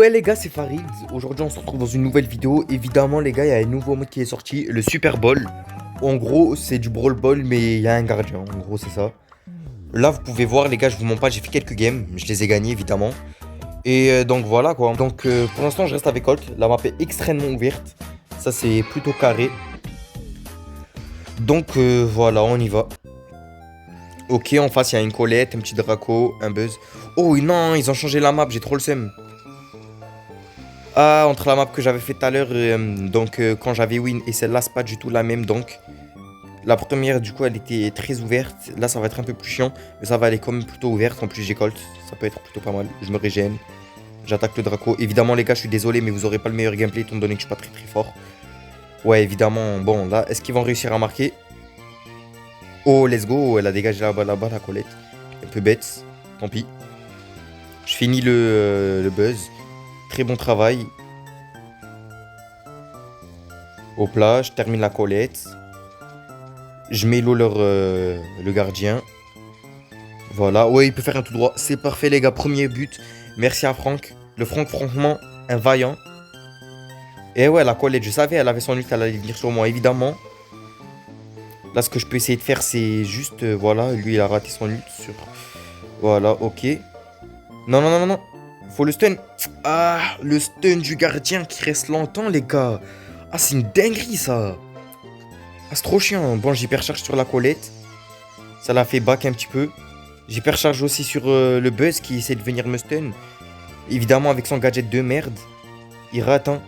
Ouais les gars, c'est Farid. Aujourd'hui on se retrouve dans une nouvelle vidéo. Évidemment les gars, il y a un nouveau mode qui est sorti, le Super Bowl. En gros, c'est du Brawl Ball mais il y a un gardien. En gros, c'est ça. Là, vous pouvez voir les gars, je vous mens pas, j'ai fait quelques games, je les ai gagnés évidemment. Et donc voilà quoi. Donc pour l'instant, je reste avec Colt. La map est extrêmement ouverte. Ça c'est plutôt carré. Donc voilà, on y va. Ok, en face, il y a une Colette, un petit Draco, un Buzz. Oh non, ils ont changé la map, j'ai trop le seum. Ah, entre la map que j'avais fait tout à l'heure, quand j'avais win et celle-là, c'est pas du tout la même. Donc, la première, du coup, elle était très ouverte. Là, ça va être un peu plus chiant, mais ça va aller quand même plutôt ouverte. En plus, j'ai Colt, ça peut être plutôt pas mal. Je me régène, j'attaque le Draco. Évidemment, les gars, je suis désolé, mais vous aurez pas le meilleur gameplay étant donné que je suis pas très très fort. Ouais, évidemment. Bon, là, est-ce qu'ils vont réussir à marquer? Oh, let's go. Elle a dégagé là-bas, la Colette. Un peu bête, tant pis. Je finis le Buzz. Très bon travail. Au plat, je termine la Colette. Je mets l'eau le gardien. Voilà. Ouais, il peut faire un tout droit. C'est parfait, les gars. Premier but. Merci à Franck. Le Franck, franchement, un vaillant. Et ouais, la Colette, je savais, elle avait son ult, elle allait venir sur moi, évidemment. Là, ce que je peux essayer de faire, c'est juste... voilà, lui, il a raté son ult sur... Voilà, ok. Non, non, non, non, non. Faut le stun. Ah, le stun du gardien qui reste longtemps, les gars. Ah, c'est une dinguerie, ça. Ah, c'est trop chiant. Bon, j'hypercharge sur la Colette. Ça l'a fait back un petit peu. J'hypercharge aussi sur le Buzz qui essaie de venir me stun. Évidemment, avec son gadget de merde. Il rate, hein.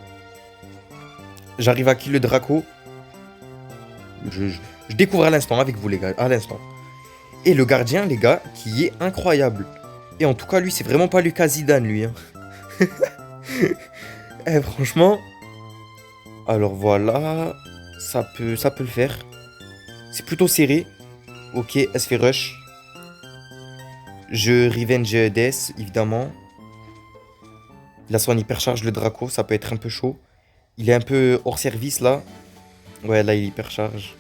J'arrive à kill le Draco. Je découvre à l'instant avec vous, les gars. À l'instant. Et le gardien, les gars, qui est incroyable. Et en tout cas, lui, c'est vraiment pas Lucas Zidane, lui. Hein. Eh, franchement. Alors voilà. Ça peut le faire. C'est plutôt serré. Ok, elle se fait rush. Je revenge DS, évidemment. Il a son hypercharge, le Draco. Ça peut être un peu chaud. Il est un peu hors service, là. Ouais, là, il hypercharge.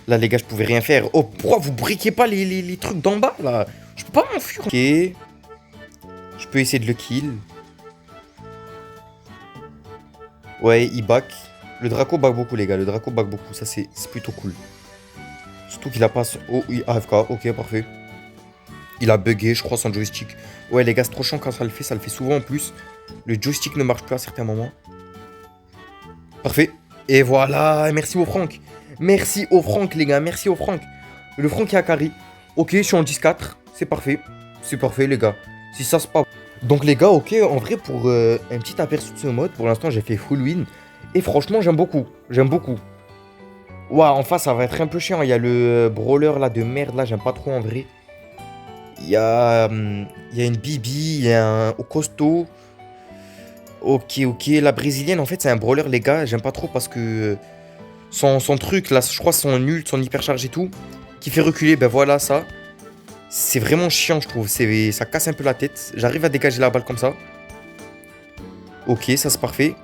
Là, les gars, je pouvais rien faire. Oh, pourquoi vous briquez pas les trucs d'en bas, là? Je peux pas m'enfuir. Ok. Je peux essayer de le kill. Ouais, il back. Le Draco back beaucoup, les gars. Le Draco back beaucoup. Ça, c'est plutôt cool. Surtout qu'il a pas... Oh, oui, AFK. Ok, parfait. Il a bugué, je crois, son joystick. Ouais, les gars, c'est trop chiant quand ça le fait. Ça le fait souvent en plus. Le joystick ne marche plus à certains moments. Parfait. Et voilà. Merci au Franck. Merci au Franck, les gars. Merci au Franck. Le Franck qui a carry. Ok, je suis en 10-4. C'est parfait. C'est parfait, les gars. Si ça se passe. Donc, les gars, ok. En vrai, pour un petit aperçu de ce mode, pour l'instant, j'ai fait full win. Et franchement, j'aime beaucoup. J'aime beaucoup. Ouah, en face, ça va être un peu chiant. Il y a le brawler là de merde. Là, j'aime pas trop en vrai. Il y a une Bibi. Il y a un costaud. Ok, ok. La brésilienne, en fait, c'est un brawler, les gars. J'aime pas trop parce que. Son truc, là, je crois, son ult, son hypercharge et tout, qui fait reculer, ben voilà, ça. C'est vraiment chiant, je trouve. Ça casse un peu la tête. J'arrive à dégager la balle comme ça. Ok, ça, c'est parfait.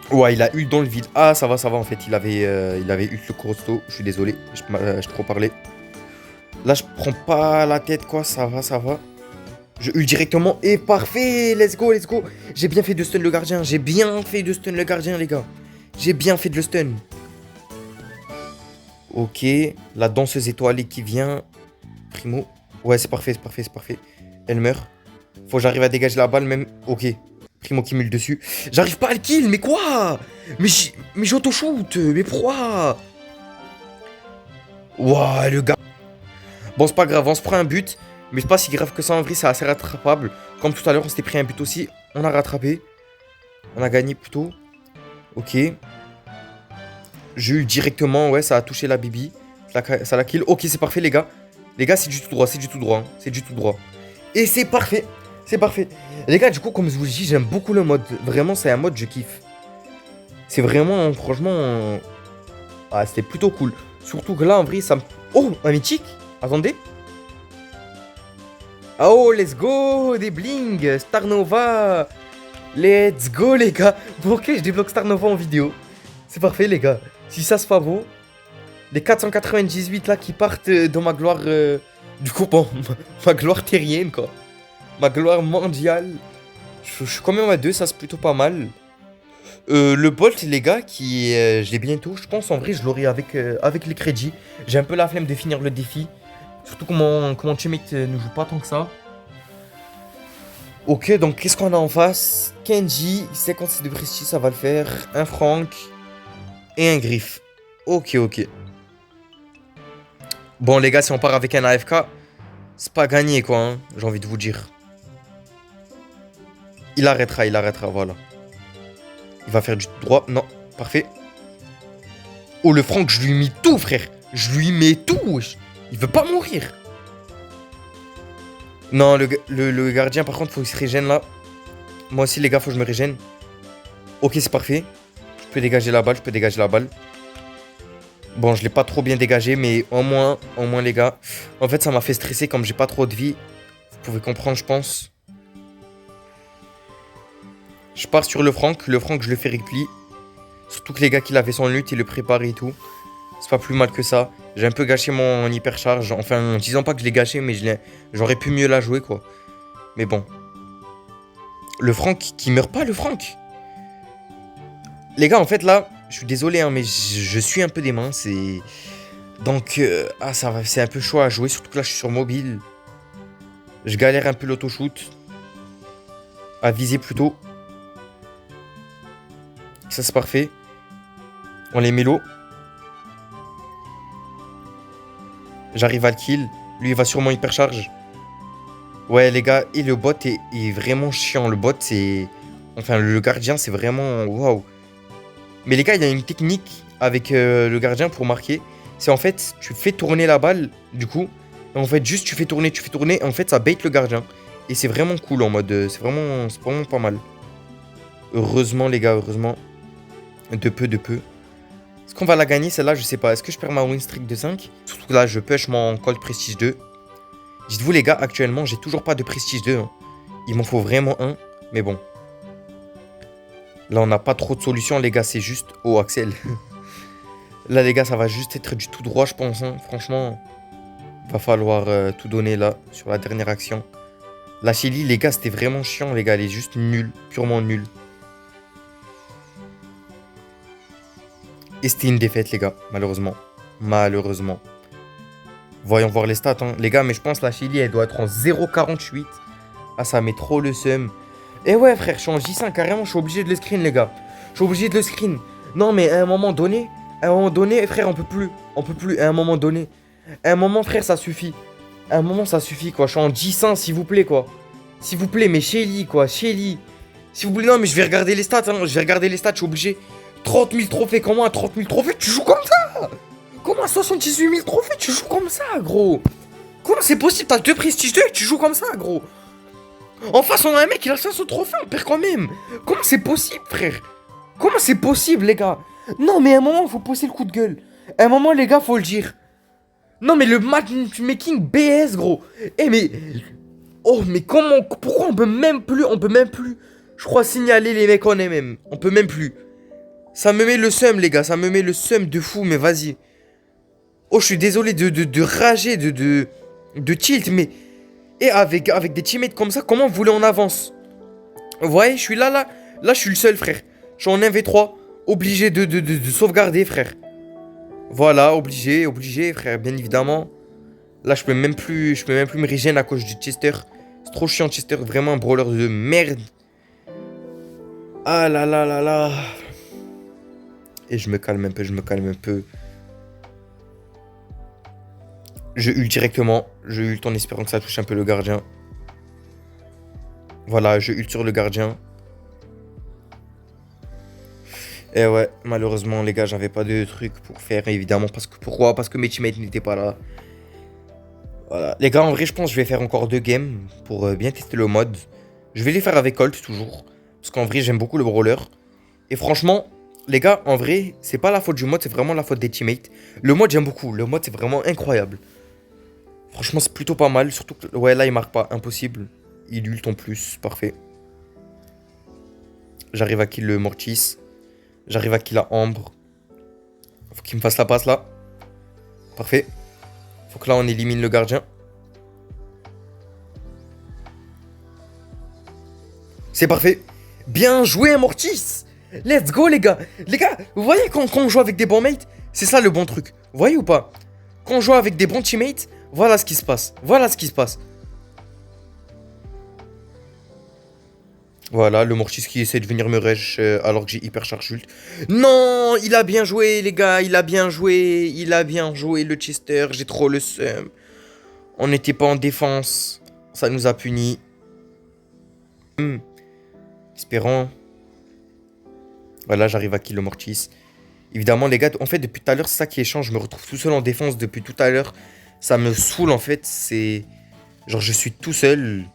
Ouais, il a ult dans le vide. Ah, ça va, en fait. Il avait ult le costaud. Je suis désolé, je trop parlé. Là, je prends pas la tête, quoi. Ça va, ça va. Je ult directement. Et parfait, let's go, let's go. J'ai bien fait de stun le gardien. J'ai bien fait de stun le gardien, les gars. J'ai bien fait de le stun. Ok. La danseuse étoilée qui vient. Primo. Ouais, c'est parfait, c'est parfait, c'est parfait. Elle meurt. Faut que j'arrive à dégager la balle même. Ok. Primo qui mule dessus. J'arrive pas à le kill, mais quoi? Mais j'auto-shoot. Mais pourquoi? Ouah, le gars. Bon, c'est pas grave, on se prend un but. Mais c'est pas si grave que ça en vrai, c'est assez rattrapable. Comme tout à l'heure, on s'était pris un but aussi. On a rattrapé. On a gagné plutôt. Ok. J'ai eu directement, ouais, ça a touché la Bibi. Ça l'a kill. Ok, c'est parfait, les gars. Les gars, c'est du tout droit, c'est du tout droit. Hein. C'est du tout droit. Et c'est parfait. C'est parfait. Les gars, du coup, comme je vous dis, j'aime beaucoup le mode. Vraiment, c'est un mode, je kiffe. C'est vraiment, franchement... Ah, c'était plutôt cool. Surtout que là, en vrai, ça me... Oh, un mythique. Attendez. Oh, let's go. Des bling. Star Nova. Let's go, les gars. Bon, ok, je débloque Star Nova en vidéo. C'est parfait, les gars. Si ça se fait beau, les 498 là qui partent dans ma gloire, du coup, bon, ma gloire terrienne, quoi. Ma gloire mondiale. Je suis quand même à 2, ça c'est plutôt pas mal. Le Bolt, les gars, je l'ai bientôt. Je pense en vrai, je l'aurai avec les crédits. J'ai un peu la flemme de finir le défi. Surtout que mon teammate ne joue pas tant que ça. Ok, donc qu'est-ce qu'on a en face? Kenji, 56 de prestige, ça va le faire. Un Frank et un Griff. Ok, ok. Bon, les gars, si on part avec un AFK, c'est pas gagné, quoi, hein, j'ai envie de vous dire. Il arrêtera, voilà. Il va faire du droit. Non, parfait. Oh, le Franck, je lui ai mis tout, frère. Je lui mets tout, wesh. Il veut pas mourir. Non, le gardien, par contre, faut qu'il se régène là. Moi aussi, les gars, faut que je me régène. Ok, c'est parfait. Je peux dégager la balle, Bon, je l'ai pas trop bien dégagé, mais au moins, les gars. En fait, ça m'a fait stresser comme j'ai pas trop de vie. Vous pouvez comprendre, je pense. Je pars sur le Franck. Le Franck, je le fais repli. Surtout que les gars qui l'avaient son lutte, il le préparait et tout. C'est pas plus mal que ça. J'ai un peu gâché mon hypercharge. Enfin, disons pas que je l'ai gâché, mais j'aurais pu mieux la jouer, quoi. Mais bon. Le Franck qui meurt pas, le Franck. Les gars, en fait, là, je suis désolé, hein, mais je suis un peu des mains. C'est. Donc, ça va, c'est un peu chaud à jouer. Surtout que là, je suis sur mobile. Je galère un peu l'autoshoot. À viser plutôt. Ça, c'est parfait. On les mélo. J'arrive à le kill. Lui, il va sûrement hypercharge. Ouais, les gars, et le bot est vraiment chiant. Le bot, c'est. Enfin, le gardien, c'est vraiment. Waouh. Mais les gars, il y a une technique avec le gardien pour marquer. C'est en fait, tu fais tourner la balle, du coup. Et en fait, juste tu fais tourner. Et en fait, ça bait le gardien. Et c'est vraiment cool en mode. C'est vraiment pas mal. Heureusement, les gars, heureusement. De peu. Est-ce qu'on va la gagner celle-là? Je sais pas. Est-ce que je perds ma win streak de 5? Surtout que là, je push mon Colt Prestige 2. Dites-vous, les gars, actuellement, j'ai toujours pas de Prestige 2. Hein. Il m'en faut vraiment un. Mais bon. Là, on n'a pas trop de solutions, les gars. C'est juste. Oh, Axel. Là, les gars, ça va juste être du tout droit, je pense. Hein. Franchement, va falloir tout donner là, sur la dernière action. La Shelly, les gars, c'était vraiment chiant, les gars. Elle est juste nulle. Purement nulle. Et c'était une défaite, les gars. Malheureusement. Voyons voir les stats, hein. Les gars, mais je pense que la Shelly, elle doit être en 0,48. Ah, ça met trop le seum. Et ouais, frère, je suis en J5, carrément. Je suis obligé de le screen, les gars. Je suis obligé de le screen. Non, mais à un moment donné, frère, on peut plus. À un moment donné. À un moment, frère, ça suffit. À un moment, ça suffit, quoi. Je suis en J5, s'il vous plaît, quoi. S'il vous plaît, mais Shelly, quoi. Shelly. S'il vous plaît, non, mais je vais regarder les stats, hein. Je vais regarder les stats, je suis obligé. 30 000 trophées, comment à 30 000 trophées, tu joues comme ça? Comment à 78 000 trophées, tu joues comme ça, gros? Comment c'est possible? T'as 2 prestiges 2 et tu joues comme ça, gros? En face, on a un mec, il a 500 trophées, on perd quand même. Comment c'est possible, frère? Comment c'est possible, les gars? Non, mais à un moment, faut poser le coup de gueule. À un moment, les gars, faut le dire. Non, mais le matchmaking BS, gros. Eh, mais. Oh, mais comment. Pourquoi on peut même plus. Je crois signaler les mecs en MM. On peut même plus. Ça me met le seum, les gars. Ça me met le seum de fou, mais vas-y. Oh, je suis désolé de rager, de tilt, mais. Et avec des teammates comme ça, comment vous voulez en avance? Vous voyez, je suis là. Là, je suis le seul, frère. Je suis en 1v3. Obligé de sauvegarder, frère. Voilà, obligé, frère, bien évidemment. Là, je peux même plus me régénérer à cause du Chester. C'est trop chiant, Chester. Vraiment un brawler de merde. Ah là là là là. Et je me calme un peu. Je ult directement. Je ult en espérant que ça touche un peu le gardien. Voilà, je ult sur le gardien. Et ouais, malheureusement, les gars, j'avais pas de truc pour faire, évidemment. Pourquoi? Parce que mes teammates n'étaient pas là. Voilà. Les gars, en vrai, je pense que je vais faire encore 2 games pour bien tester le mode. Je vais les faire avec Colt, toujours. Parce qu'en vrai, j'aime beaucoup le brawler. Et franchement, les gars, en vrai, c'est pas la faute du mode, c'est vraiment la faute des teammates. Le mode, j'aime beaucoup. Le mode, c'est vraiment incroyable. Franchement, c'est plutôt pas mal. Surtout que, ouais, là, il marque pas. Impossible. Il ult en plus. Parfait. J'arrive à kill le Mortis. J'arrive à kill la Ambre. Faut qu'il me fasse la passe, là. Parfait. Faut que là, on élimine le gardien. C'est parfait. Bien joué, Mortis. Let's go, les gars. Les gars, vous voyez quand on joue avec des bons mates, c'est ça le bon truc. Vous voyez ou pas? Quand on joue avec des bons teammates, voilà ce qui se passe. Voilà ce qui se passe. Voilà, le Mortis qui essaie de venir me rush alors que j'ai hyper charge ult. Non, il a bien joué, les gars. Il a bien joué. Il a bien joué, le Chester. J'ai trop le seum. On n'était pas en défense. Ça nous a punis. Espérons. Voilà, j'arrive à kill le Mortis. Évidemment, les gars, en fait, depuis tout à l'heure, c'est ça qui est chiant. Je me retrouve tout seul en défense depuis tout à l'heure. Ça me saoule, en fait. C'est... Genre, je suis tout seul.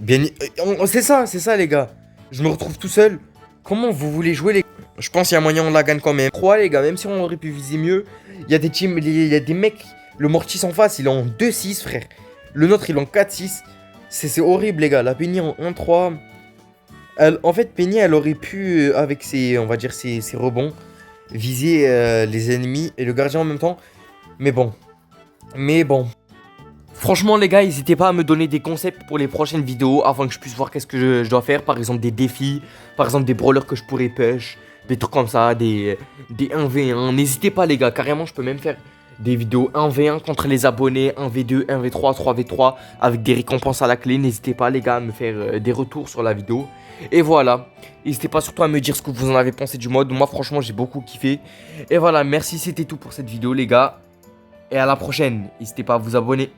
Bien... C'est ça, les gars. Je me retrouve tout seul. Comment vous voulez jouer, les... Je pense qu'il y a moyen, on la gagne quand même. 3, les gars, même si on aurait pu viser mieux. Il y a des teams, il y a des mecs. Le Mortis en face, il est en 2-6, frère. Le nôtre, il est en 4-6. C'est horrible, les gars. La Penny en 1-3. En fait, Penny, elle aurait pu, avec ses, on va dire, ses rebonds, viser les ennemis et le gardien en même temps. Mais bon. Franchement, les gars, n'hésitez pas à me donner des concepts pour les prochaines vidéos afin que je puisse voir qu'est-ce que je dois faire. Par exemple, des défis, par exemple, des brawlers que je pourrais push, des trucs comme ça, des 1v1. N'hésitez pas, les gars, carrément, je peux même faire des vidéos 1v1 contre les abonnés, 1v2, 1v3, 3v3 avec des récompenses à la clé. N'hésitez pas, les gars, à me faire des retours sur la vidéo. Et voilà, n'hésitez pas surtout à me dire ce que vous en avez pensé du mode. Moi, franchement, j'ai beaucoup kiffé. Et voilà, merci, c'était tout pour cette vidéo, les gars. Et à la prochaine, n'hésitez pas à vous abonner.